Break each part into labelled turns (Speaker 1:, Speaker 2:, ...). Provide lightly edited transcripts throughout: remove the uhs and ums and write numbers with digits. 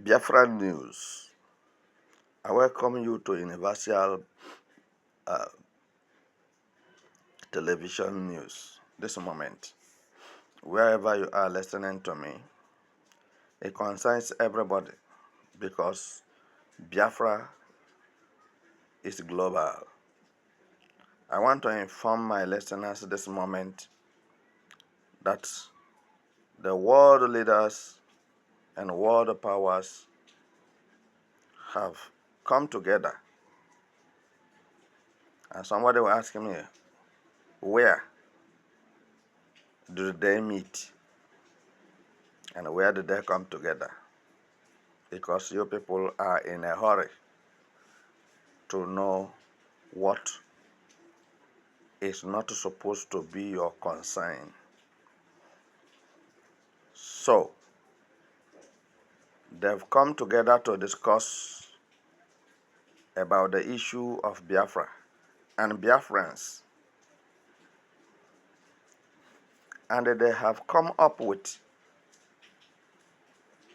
Speaker 1: Biafran News. I welcome you to Universal Television News this moment. Wherever you are listening to me, it concerns everybody because Biafra is global. I want to inform my listeners this moment that the world leaders and world powers have come together. And somebody will ask me, where do they meet? And where did they come together? Because you people are in a hurry to know what is not supposed to be your concern. So, they've come together to discuss about the issue of Biafra and Biafrans. And they have come up with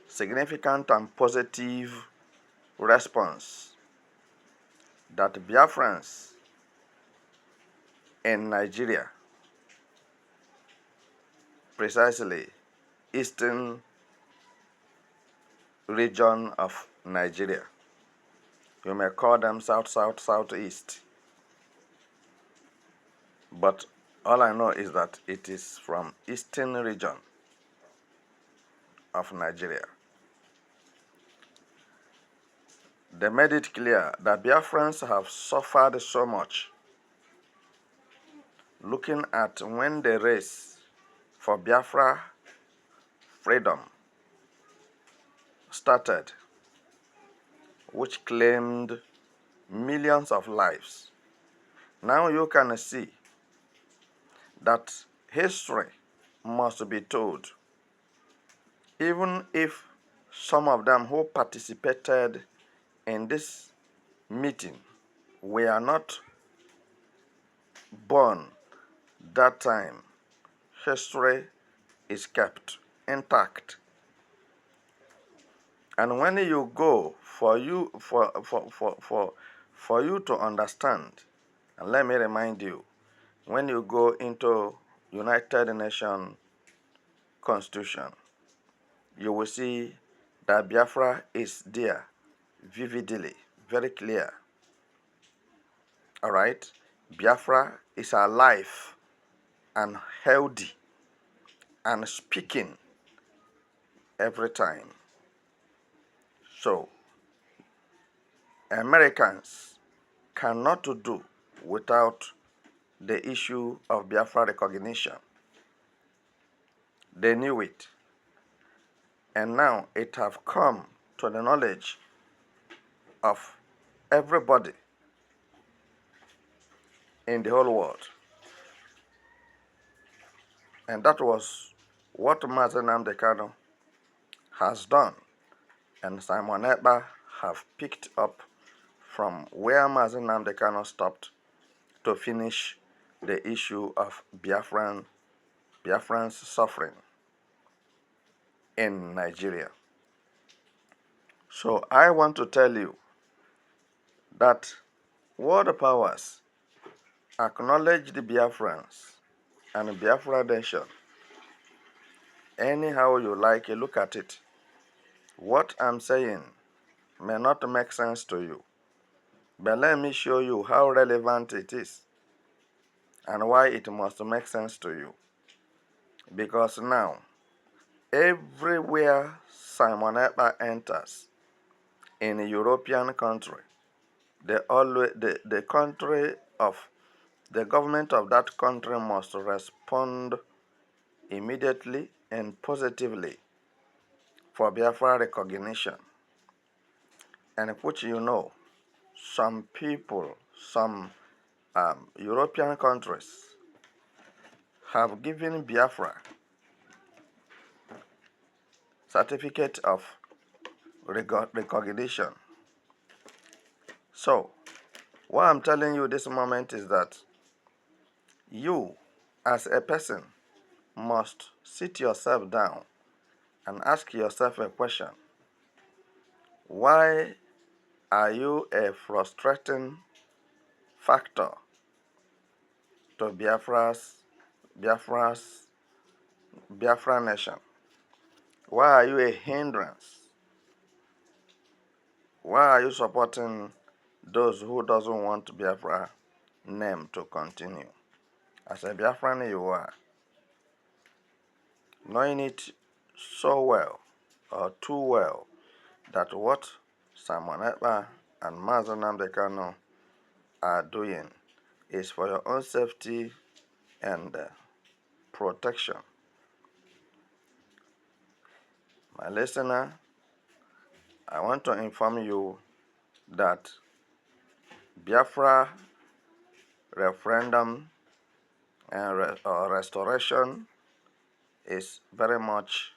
Speaker 1: significant and positive response that Biafrans in Nigeria, precisely eastern region of Nigeria, you may call them south, south, southeast, but all I know is that it is from eastern region of Nigeria. They made it clear that Biafrans have suffered so much looking at when the race for Biafra freedom started, which claimed millions of lives. Now you can see that history must be told, even if some of them who participated in this meeting were not born that time. History is kept intact. And when you go for you to understand, and let me remind you, when you go into United Nations Constitution, you will see that Biafra is there vividly, very clear. All right? Biafra is alive and healthy and speaking every time. So, Americans cannot do without the issue of Biafra recognition. They knew it. And now it have come to the knowledge of everybody in the whole world. And that was what Mazen Nnamdi Kanu has done. And Simon Ekpa have picked up from where Mazen Nnamdi Kanu stopped to finish the issue of Biafrans suffering in Nigeria. So I want to tell you that world powers acknowledge the Biafrans and Biafra nation. Anyhow you like, you look at it. What I'm saying may not make sense to you, but let me show you how relevant it is and why it must make sense to you. Because now, everywhere Simon Ekpa enters in a European country, the government of that country must respond immediately and positively for Biafra recognition. And which some people, some European countries have given Biafra certificate of recognition. So, what I'm telling you this moment is that you, as a person, must sit yourself down and ask yourself a question. Why are you a frustrating factor to Biafra nation? Why are you a hindrance? Why are you supporting those who doesn't want Biafra name to continue? As a Biafran you are, knowing it so well or too well that what Simon Ekpa and Mazi Nnamdi Kanu are doing is for your own safety and protection. My listener, I want to inform you that Biafra referendum and restoration is very much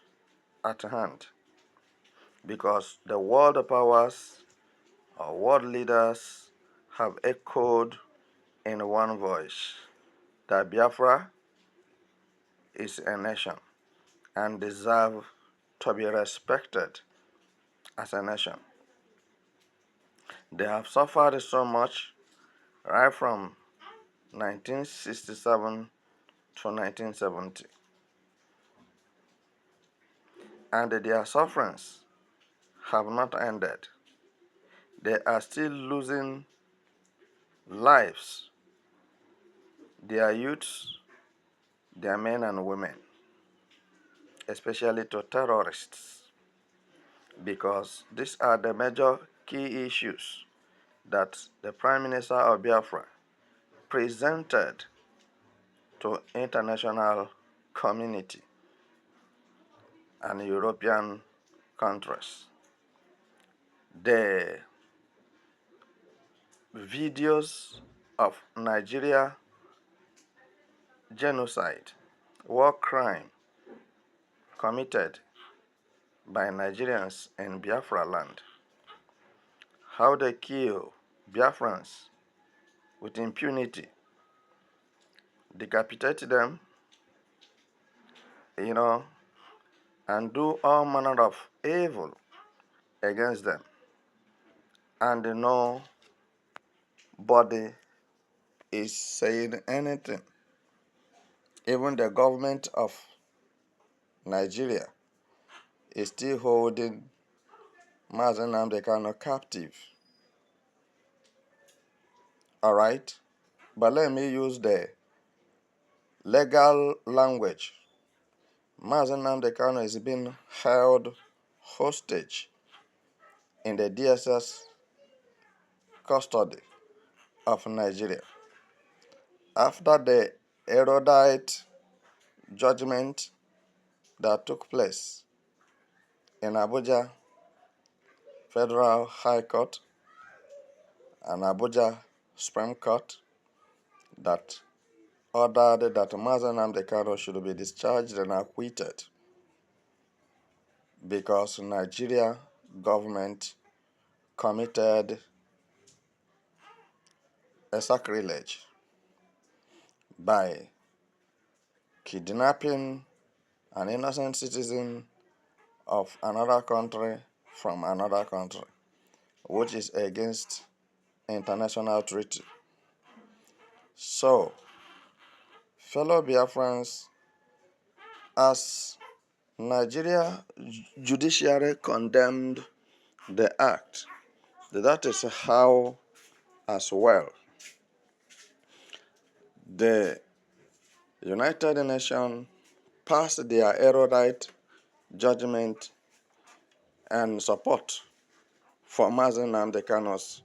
Speaker 1: at hand, because the world powers or world leaders have echoed in one voice that Biafra is a nation and deserve to be respected as a nation. They have suffered so much right from 1967 to 1970, and their sufferings have not ended. They are still losing lives, their youths, their men and women, especially to terrorists, because these are the major key issues that the Prime Minister of Biafra presented to international community and European countries. The videos of Nigeria genocide, war crime committed by Nigerians in Biafra land, how they kill Biafrans with impunity, decapitate them, and do all manner of evil against them, and nobody is saying anything. Even the government of Nigeria is still holding Mazi Nnamdi Kanu captive. All right? But let me use the legal language. Mazi Nnamdi Kanu is being held hostage in the DSS custody of Nigeria after the erudite judgment that took place in Abuja Federal High Court and Abuja Supreme Court that ordered that Mazi Nnamdi Kanu should be discharged and acquitted because Nigeria government committed a sacrilege by kidnapping an innocent citizen of another country from another country, which is against international treaty. So, fellow Biafrans, as Nigeria judiciary condemned the act, that is how as well the United Nations passed their erudite judgment and support for Mazi Nnamdi Kanu's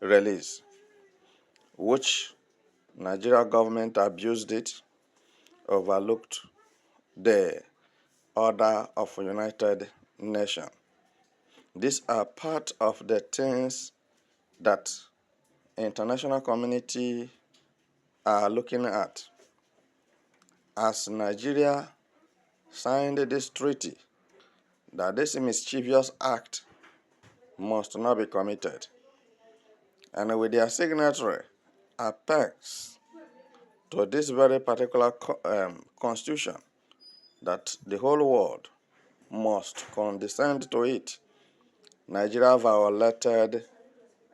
Speaker 1: release, which Nigeria government abused it, overlooked the order of United Nations. These are part of the things that international community are looking at. As Nigeria signed this treaty, that this mischievous act must not be committed. And with their signatory apex to this very particular constitution, that the whole world must condescend to it, Nigeria violated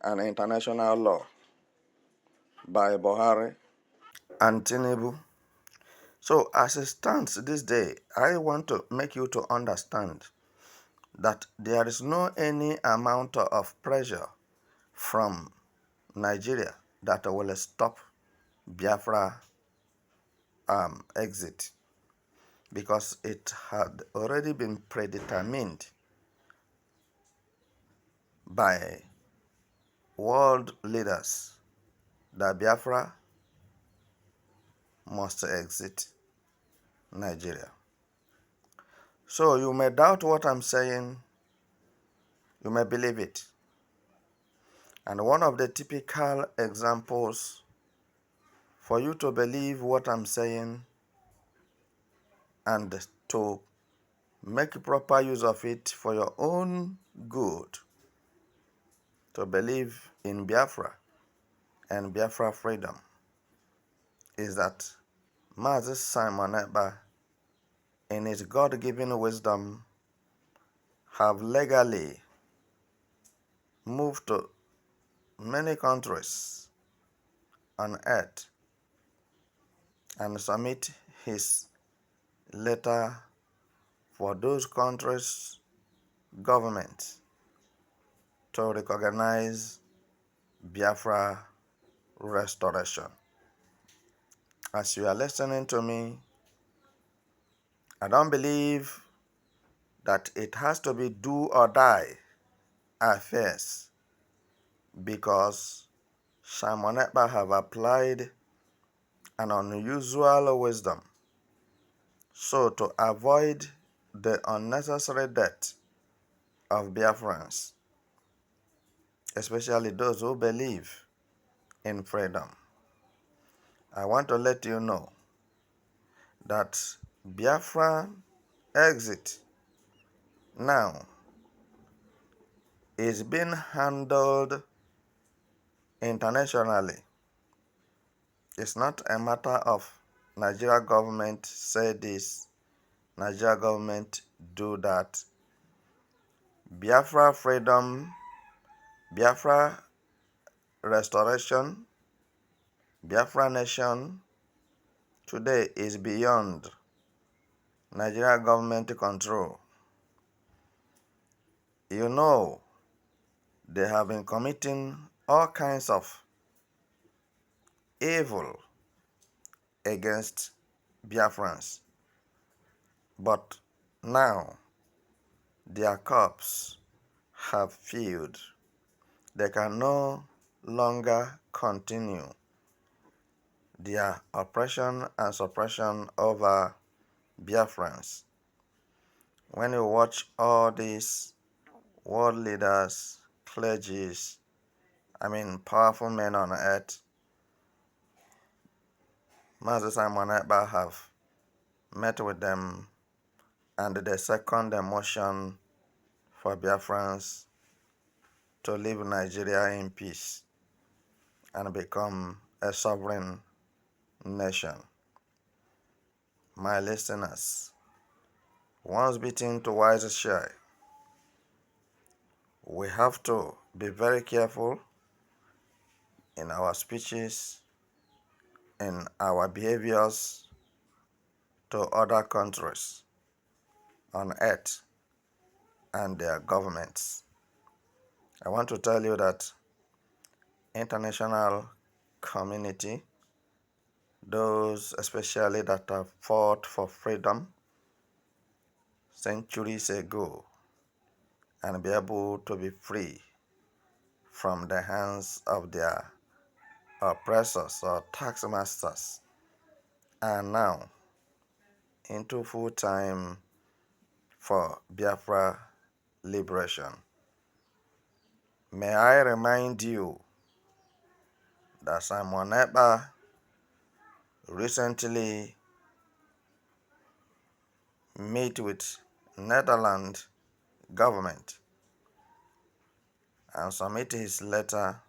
Speaker 1: an international law by Buhari and Tinubu. So as it stands this day, I want to make you to understand that there is no any amount of pressure from Nigeria that will stop Biafra exit, because it had already been predetermined by world leaders that Biafra must exit Nigeria. So you may doubt what I'm saying, you may believe it. And one of the typical examples for you to believe what I'm saying and to make proper use of it for your own good, to believe in Biafra and Biafra freedom, is that Mazi Simon Ekpa, in his God-given wisdom, have legally moved to many countries on earth and submit his letter for those countries' governments to recognize Biafra restoration. As you are listening to me, I don't believe that it has to be do or die affairs, because Simon Ekpa have applied an unusual wisdom so to avoid the unnecessary death of Biafrans, especially those who believe in freedom. I want to let you know that Biafra exit now is being handled internationally. It's not a matter of Nigeria government say this, Nigeria government do that. Biafra freedom, Biafra restoration, Biafra nation today is beyond Nigeria government control. You know, they have been committing all kinds of evil against Biafrans. But now their cups have filled. They can no longer continue their oppression and suppression over Biafrans. When you watch all these world leaders, clergies, powerful men on earth, Mazi Simon Ekpa have met with them, and they second the motion for Biafrans to leave Nigeria in peace and become a sovereign nation. My listeners, once bitten, twice shy. We have to be very careful in our speeches, in our behaviors to other countries on earth and their governments. I want to tell you that international community, those especially that have fought for freedom centuries ago and be able to be free from the hands of their oppressors or tax masters, are now into full time for Biafra liberation. May I remind you that Simon Ekpa recently met with Netherlands government and submitted his letter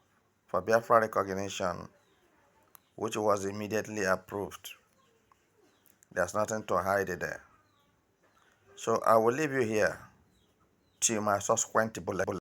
Speaker 1: for Biafra recognition, which was immediately approved. There's nothing to hide there. So I will leave you here till my subsequent bullet.